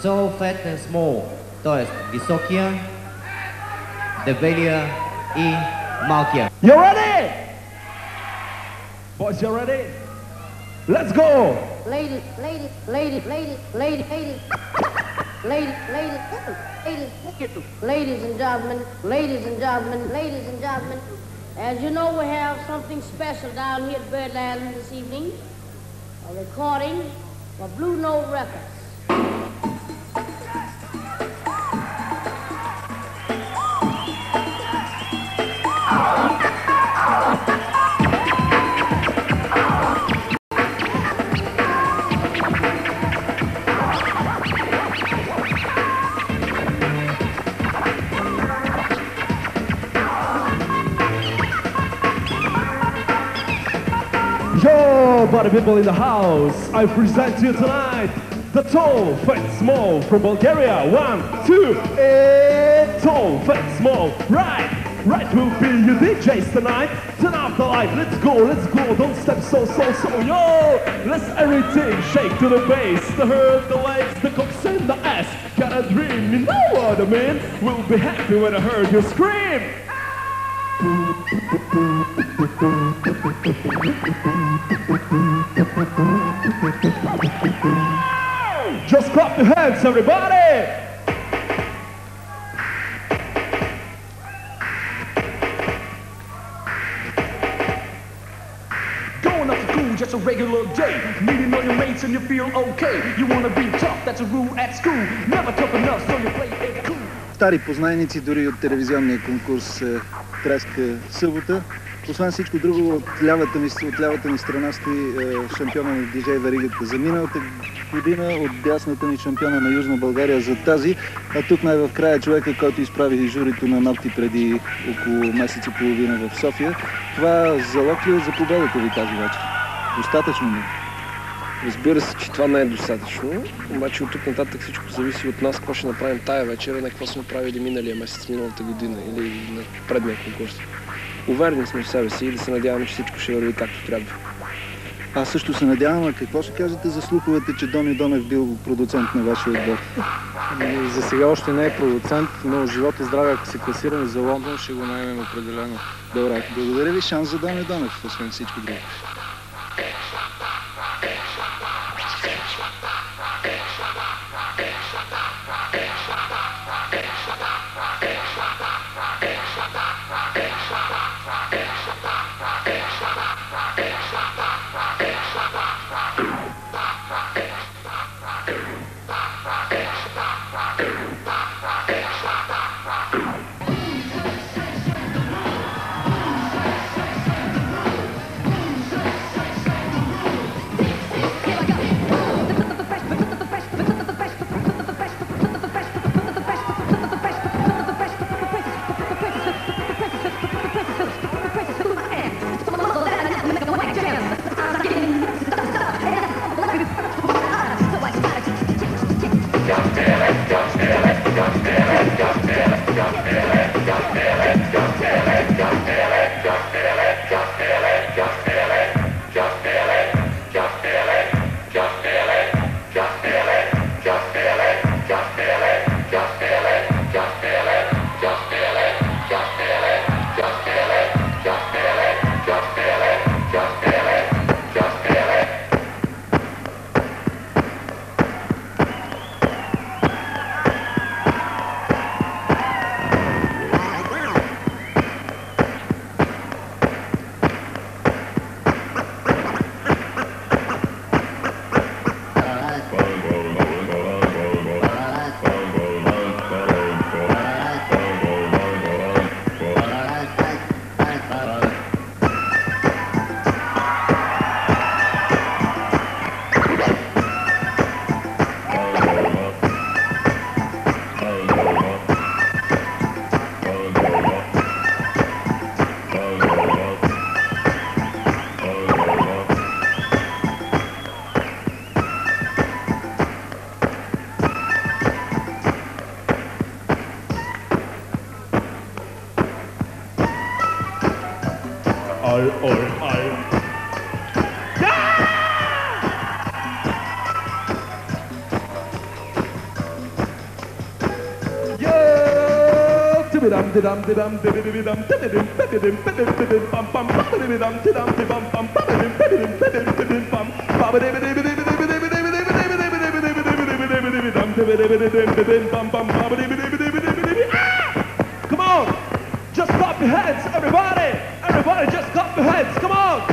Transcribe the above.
Tall, fat and small, т.е. високия, дебелия и малкия. You ready? Boys, you ready? Let's go! Ladies, ladies, ladies, ladies, ladies, ladies, ladies, ladies, ladies and gentlemen, ladies and gentlemen, ladies and gentlemen. As you know, we have something special down here at Birdland this evening. A recording for Blue Note Records. Yo, party people in the house, I present to you tonight the Tall, Fat, Small from Bulgaria. 1, 2, Tall, Fat, Small, right, will be your DJs tonight. Turn off the light, let's go, don't step so, yo, let's everything shake to the bass, the head, the legs, the cocks and the ass. Got a dream, you know what I mean? We'll be happy when I heard you scream. Just clap your hands, everybody! Going up to school, just a regular day. Meeting all your mates and you feel okay. You wanna be tough, that's a rule at school. Never tough enough, so you play it cool. Стари познайници дори от телевизионния конкурс Треска събота. Освен всичко друго, от лявата ни страна стои шампиона на диджей веригата за миналата година, от дясната ни шампиона на Южна България за тази, а тук най-в края човека, който изправи журито на ногти преди около месец и половина в София. Това залог ли е за победата ви тази вечер? Достатъчно ли? Разбира се, че това не е достатъчно, обаче от тук нататък всичко зависи от нас, какво ще направим тая вечер, не какво сме правили миналия месец, миналата година или на предния конкурс. Уверени сме в себе си и да се надяваме, че всичко ще върви както трябва. Аз също се надявам, а какво ще кажете за слуховете, че Дони Донев бил продуцент на вашия отбор? За сега още не е продуцент, но живот и здраве, ако се класираме за Лондон, ще го наемем определено. Добре, благодаря ви, шанс за Дони Донев, освен всичко друго. Come on! Just clap your hands, everybody! Everybody just clap your hands, come on!